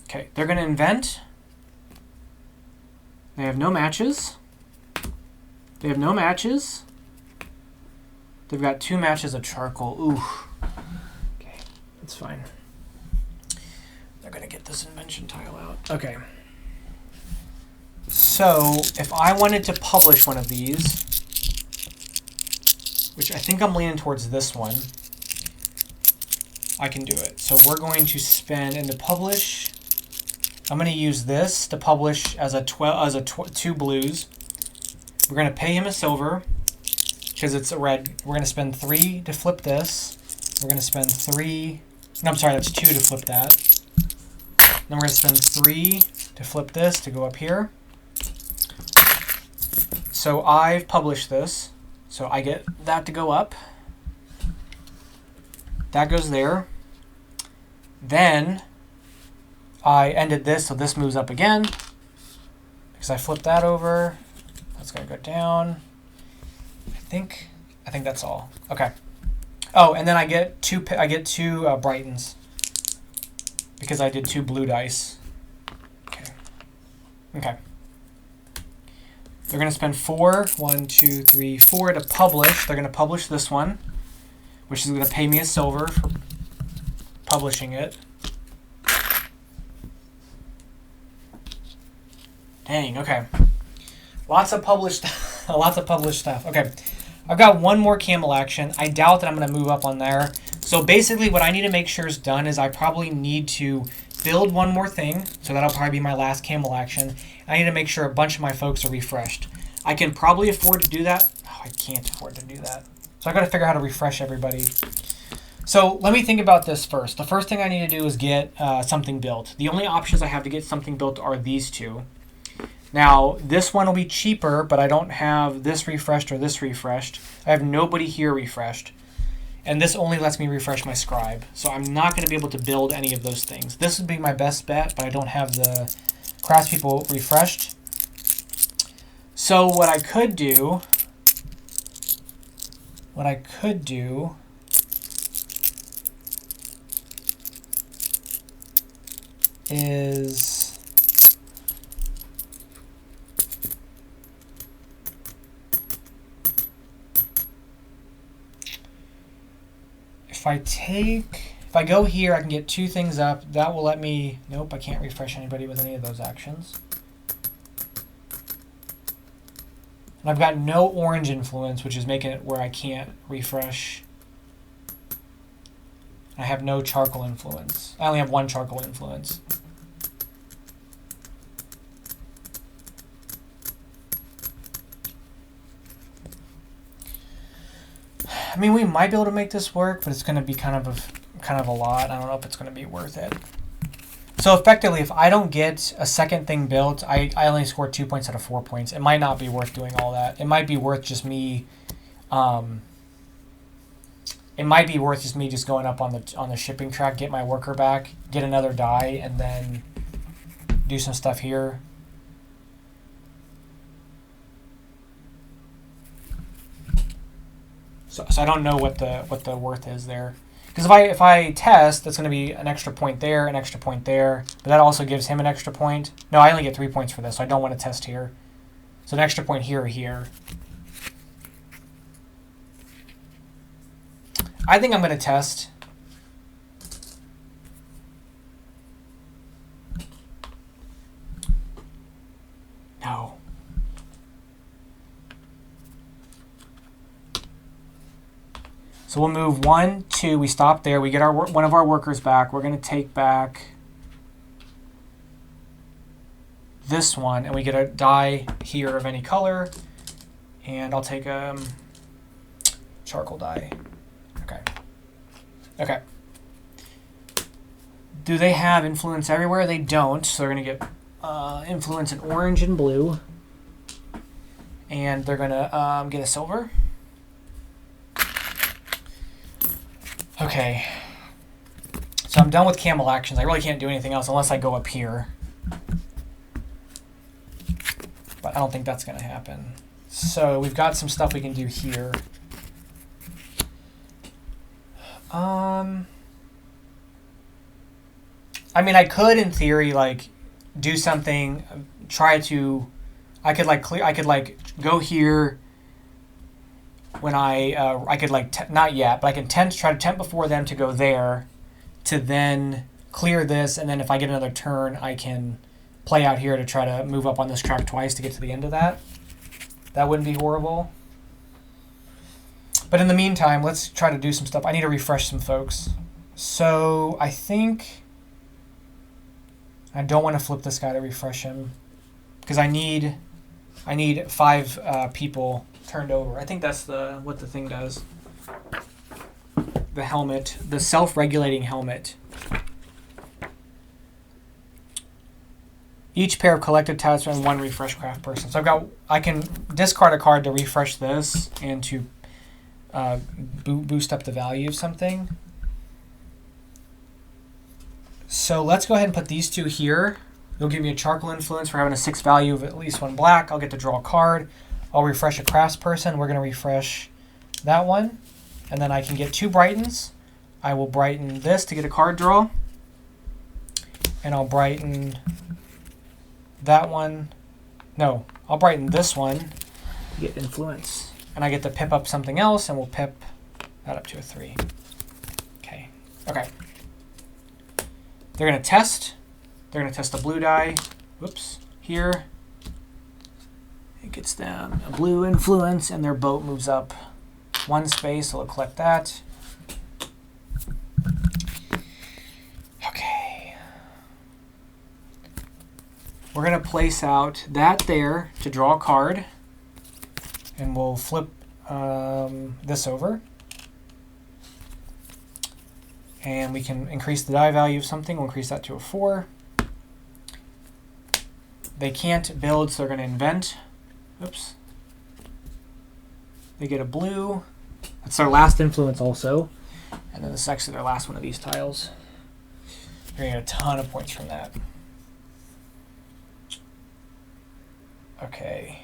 Okay, they're going to invent. They have no matches. They have no matches. They've got 2 matches of charcoal. Ooh. Okay, that's fine. They're going to get this invention tile out. Okay. So if I wanted to publish one of these, which I think I'm leaning towards this one, I can do it. So we're going to spend, and to publish, I'm going to use this to publish as a 2 blues. We're going to pay him a silver because it's a red. We're going to spend 3 to flip this. We're going to spend 3. No, I'm sorry, that's 2 to flip that. Then we're going to spend 3 to flip this to go up here. So I've published this. So I get that to go up. That goes there. Then I ended this, so this moves up again because I flipped that over. That's going to go down. I think that's all. Okay. Oh, and then I get 2 brightens because I did 2 blue dice. Okay. Okay. They're going to spend 4, 1, 2, 3, 4 to publish. They're going to publish this one, which is going to pay me a silver for publishing it. Dang, okay. Lots of published stuff. Okay. I've got one more camel action. I doubt that I'm going to move up on there. So basically what I need to make sure is done is I probably need to build one more thing. So that'll probably be my last camel action. I need to make sure a bunch of my folks are refreshed. I can probably afford to do that. Oh, I can't afford to do that. So I've got to figure out how to refresh everybody. So let me think about this first. The first thing I need to do is get something built. The only options I have to get something built are these 2. Now, this one will be cheaper, but I don't have this refreshed or this refreshed. I have nobody here refreshed. And this only lets me refresh my scribe. So I'm not going to be able to build any of those things. This would be my best bet, but I don't have the craftspeople refreshed. So what I could do is if I go here, I can get 2 things up. That will let me, nope, I can't refresh anybody with any of those actions. And I've got no orange influence, which is making it where I can't refresh. I have no charcoal influence. I only have 1 charcoal influence. I mean, we might be able to make this work, but it's going to be kind of a lot. I don't know if it's going to be worth it. So effectively, if I don't get a second thing built, I only score 2 points out of 4 points. It might not be worth doing all that. It might be worth just me. It might be worth just me just going up on the shipping track, get my worker back, get another die, and then do some stuff here. So I don't know what the worth is there. Because if I test, that's going to be an extra point there, an extra point there. But that also gives him an extra point. No, I only get 3 points for this, so I don't want to test here. So an extra point here or here. I think I'm going to test. So we'll move 1, 2. We stop there. We get our one of our workers back. We're going to take back this one, and we get a die here of any color. And I'll take a charcoal die. Okay. Okay. Do they have influence everywhere? They don't. So they're going to get influence in orange and blue. And they're going to get a silver. Okay. So I'm done with camel actions. I really can't do anything else unless I go up here. But I don't think that's going to happen. So we've got some stuff we can do here. I mean, I could, in theory, like, do something, try to, I could, like, clear, I could, like, go here when I could, like, not yet, but I can try to tempt before them to go there to then clear this, and then if I get another turn, I can play out here to try to move up on this track twice to get to the end of that. That wouldn't be horrible. But in the meantime, let's try to do some stuff. I need to refresh some folks. So I think I don't want to flip this guy to refresh him because I need 5 people turned over. I think that's what the thing does. The helmet, the self-regulating helmet. Each pair of collected tabs and 1 refresh craft person. So I can discard a card to refresh this and to boost up the value of something. So let's go ahead and put these 2 here. It'll give me a charcoal influence for having a 6 value of at least 1 black. I'll get to draw a card. I'll refresh a craftsperson. We're going to refresh that one. And then I can get 2 brightens. I will brighten this to get a card draw. And I'll brighten that one. No, I'll brighten this one to get influence. And I get to pip up something else, and we'll pip that up to a 3. Okay. Okay. They're going to test. They're going to test a blue die. Whoops. Here. It gets them a blue influence, and their boat moves up 1 space, so we'll collect that. Okay. We're going to place out that there to draw a card, and we'll flip this over. And we can increase the die value of something. We'll increase that to a 4. They can't build, so they're going to invent. Oops. They get a blue. That's their last influence also. And then this is actually their last one of these tiles. They're going to get a ton of points from that. Okay.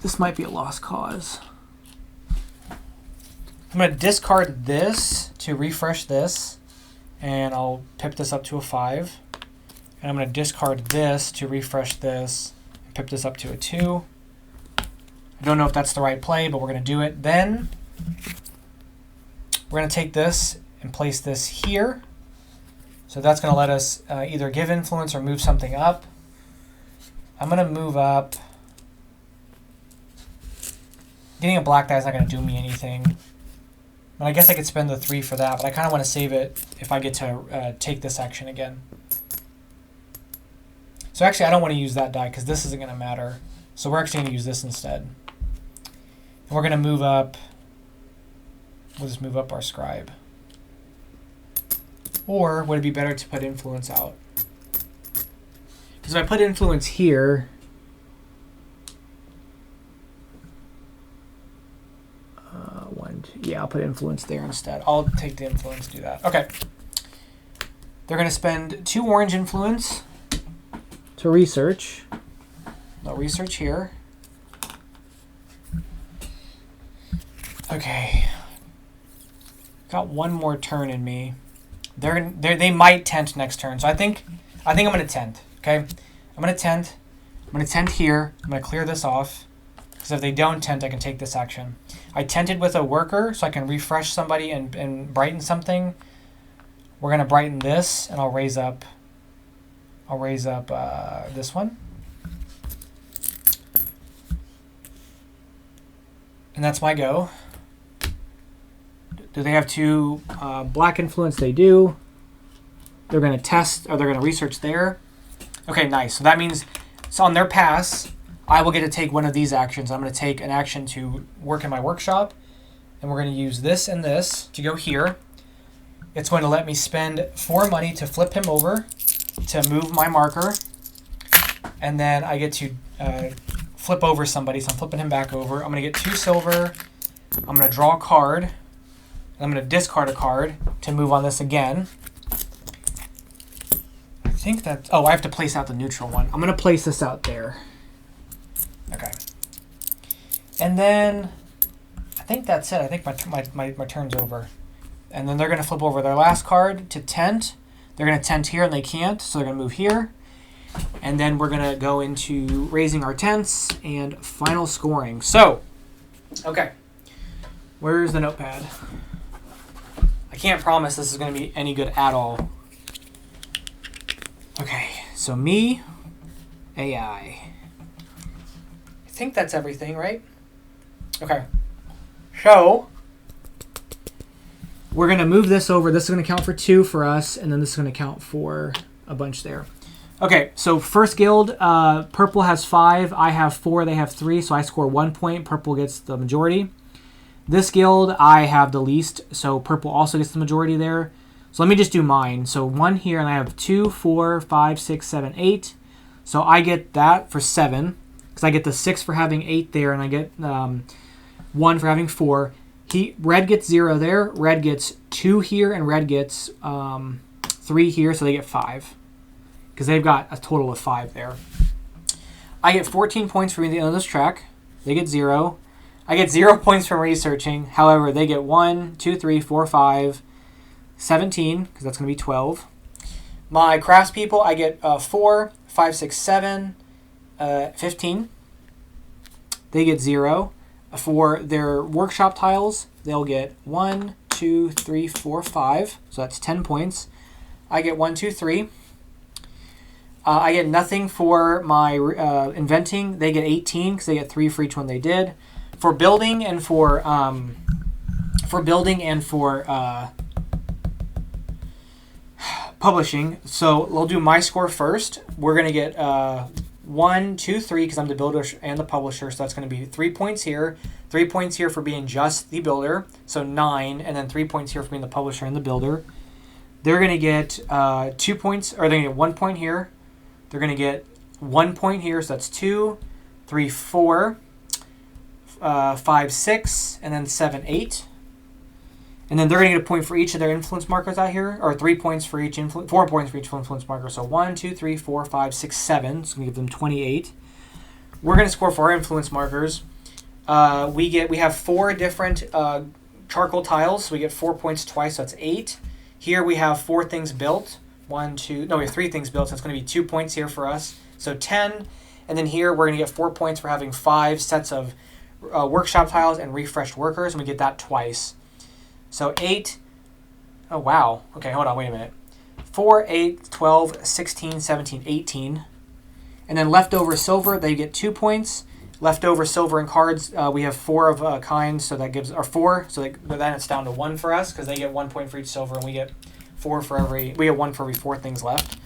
This might be a lost cause. I'm going to discard this to refresh this, and I'll pip this up to a 5. And I'm going to discard this to refresh this, and pip this up to a 2. I don't know if that's the right play, but we're going to do it. Then we're going to take this and place this here. So that's going to let us either give influence or move something up. I'm going to move up. Getting a black die is not going to do me anything. But I guess I could spend the 3 for that, but I kind of want to save it if I get to take this action again. So actually, I don't want to use that die because this isn't going to matter. So we're actually going to use this instead. And we're going to move up. We'll just move up our scribe. Or would it be better to put influence out? Because if I put influence here, yeah, I'll put influence there instead. I'll take the influence, do that. Okay. They're going to spend 2 orange influence to research. They'll research here. Okay. Got 1 more turn in me. They might tent next turn. So I think I'm going to tent. Okay. I'm going to tent. I'm going to tent here. I'm going to clear this off. Because if they don't tent, I can take this action. I tented with a worker, so I can refresh somebody and brighten something. We're going to brighten this, and I'll raise up this one. And that's my go. Do they have 2 black influence? They do. They're going to test, or they're going to research there. Okay, nice. So that means, so on their pass, I will get to take one of these actions. I'm going to take an action to work in my workshop, and we're going to use this and this to go here. It's going to let me spend 4 money to flip him over, to move my marker, and then I get to flip over somebody, so I'm flipping him back over. I'm going to get 2 silver. I'm going to draw a card. I'm going to discard a card to move on this again. I think that, oh, I have to place out the neutral one. I'm going to place this out there. Okay. And then I think that's it. I think my turn's over. And then they're going to flip over their last card to tent. They're going to tent here, and they can't, so they're going to move here. And then we're going to go into raising our tents and final scoring. So, okay. Where's the notepad? I can't promise this is going to be any good at all. Okay, so me, AI. I think that's everything, right? Okay. So, we're going to move this over. This is going to count for 2 for us, and then this is going to count for a bunch there. Okay, so first guild, purple has 5. I have 4. They have 3, so I score 1 point. Purple gets the majority. This guild, I have the least, so purple also gets the majority there. So let me just do mine. So 1 here, and I have 2, 4, 5, 6, 7, 8. So I get that for 7, because I get the 6 for having 8 there, and I get 1 for having 4. Red gets 0 there, red gets 2 here, and red gets 3 here, so they get 5. Because they've got a total of 5 there. I get 14 points for being at the end of this track. They get 0. I get 0 points from researching. However, they get 1, 2, 3, 4, 5, 17, because that's going to be 12. My craftspeople, I get 4, 5, 6, 7, 15. They get 0. For their workshop tiles, they'll get 1, 2, 3, 4, 5. So that's 10 points. I get 1, 2, 3. I get nothing for my inventing. They get 18 because they get 3 for each one they did. For building and for publishing, so we'll do my score first. We're gonna get 1, 2, 3 because I'm the builder and the publisher, so that's gonna be 3 points here, 3 points here for being just the builder, so 9, and then 3 points here for being the publisher and the builder. They're gonna get 2 points, or they're gonna get 1 point here. They're gonna get 1 point here, so that's 2, 3, 4, 5, 6, and then 7, 8. And then they're going to get a point for each of their influence markers out here, or 3 points for each 4 points for each influence marker. So 1, 2, 3, 4, 5, 6, 7. So we give them 28. We're going to score for our influence markers. We have 4 different charcoal tiles, so we get 4 points twice. So that's 8. Here we have 4 things built. We have 3 things built. So it's going to be 2 points here for us. So 10. And then here we're going to get 4 points for having 5 sets of workshop tiles and refreshed workers, and we get that twice. So 8, oh wow, okay, hold on, wait a minute. 4, 8, 12, 16, 17, 18. And then leftover silver, they get 2 points. Leftover silver and cards, we have 4 of a kind, so that gives, or 4, so then it's down to 1 for us, because they get 1 point for each silver, and we get 1 for every 4 things left.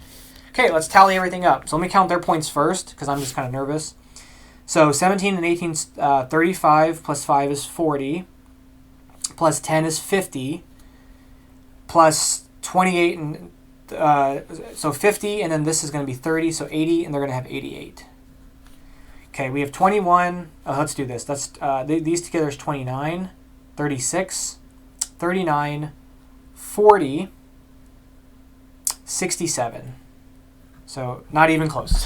Okay, let's tally everything up. So let me count their points first, because I'm just kind of nervous. So 17 and 18 is 35, plus 5 is 40, plus 10 is 50, plus 28, and so 50, and then this is going to be 30, so 80, and they're going to have 88. Okay, we have 21. Let's do this. That's these together is 29, 36, 39, 40, 67. So not even close.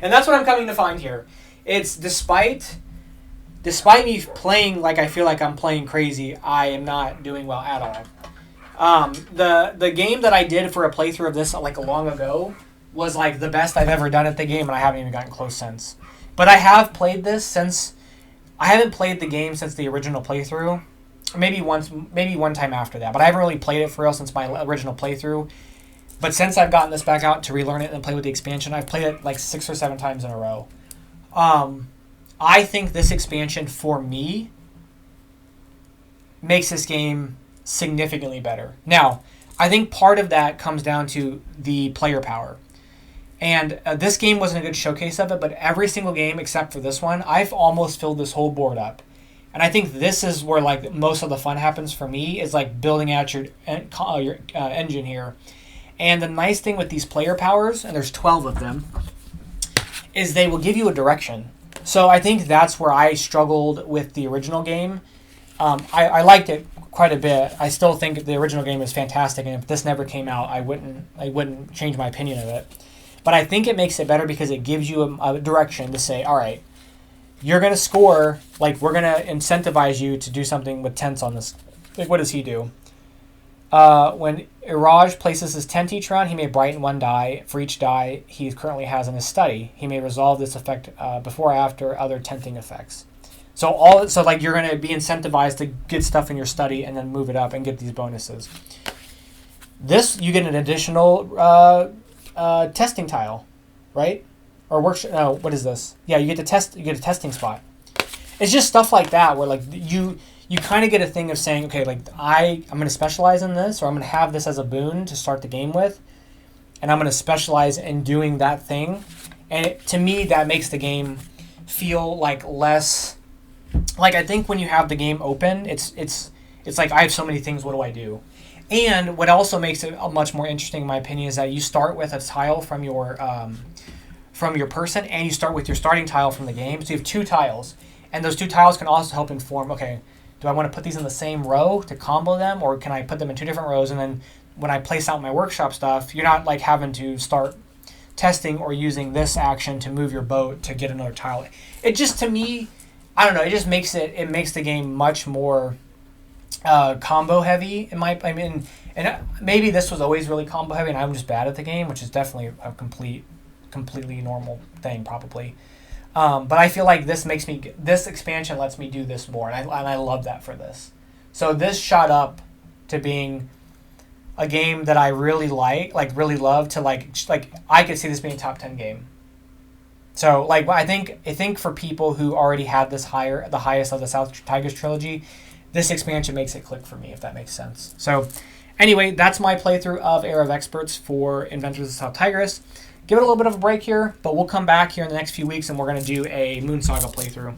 And that's what I'm coming to find here. It's despite me playing like I feel like I'm playing crazy, I am not doing well at all. The game that I did for a playthrough of this like long ago was like the best I've ever done at the game, and I haven't even gotten close since. But I have played this since. I haven't played the game since the original playthrough. Maybe one time after that, but I haven't really played it for real since my original playthrough. But since I've gotten this back out to relearn it and play with the expansion, I've played it like 6 or 7 times in a row. I think this expansion for me makes this game significantly better. Now, I think part of that comes down to the player power. And this game wasn't a good showcase of it, but every single game except for this one, I've almost filled this whole board up. And I think this is where like most of the fun happens for me, is like building out your engine here. And the nice thing with these player powers, and there's 12 of them, is they will give you a direction. So I think that's where I struggled with the original game. I liked it quite a bit. I still think the original game is fantastic, and if this never came out, I wouldn't change my opinion of it. But I think it makes it better because it gives you a direction to say, all right, you're going to score, like we're going to incentivize you to do something with tents on this. Like, what does he do? When Iraj places his tent each round, he may brighten one die for each die he currently has in his study. He may resolve this effect before or after other tenting effects. So like you're going to be incentivized to get stuff in your study and then move it up and get these bonuses. This, you get an additional testing tile, right? Or workshop. No, what is this? Yeah, you get to test. You get a testing spot. It's just stuff like that where like you kind of get a thing of saying, okay, like I'm going to specialize in this, or I'm going to have this as a boon to start the game with, and I'm going to specialize in doing that thing. And to me, that makes the game feel like less. Like I think when you have the game open, it's like I have so many things. What do I do? And what also makes it much more interesting, in my opinion, is that you start with a tile from your person, and you start with your starting tile from the game. So you have 2 tiles, and those 2 tiles can also help inform, okay, do I want to put these in the same row to combo them, or can I put them in 2 different rows? And then when I place out my workshop stuff, you're not like having to start testing or using this action to move your boat to get another tile. It just, to me, I don't know, it just makes the game much more combo heavy and maybe this was always really combo heavy and I'm just bad at the game, which is definitely a completely normal thing probably. But I feel like this expansion lets me do this more, and I love that for this. So this shot up to being a game that I really really love to like I could see this being a top 10 game. So like I think for people who already had the highest of the South Tigris trilogy, this expansion makes it click for me, if that makes sense. So anyway, that's my playthrough of Era of Experts for Inventors of South Tigris. Give it a little bit of a break here, but we'll come back here in the next few weeks and we're going to do a Moon Saga playthrough.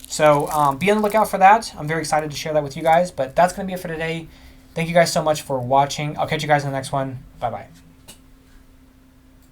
So be on the lookout for that. I'm very excited to share that with you guys, but that's going to be it for today. Thank you guys so much for watching. I'll catch you guys in the next one. Bye-bye.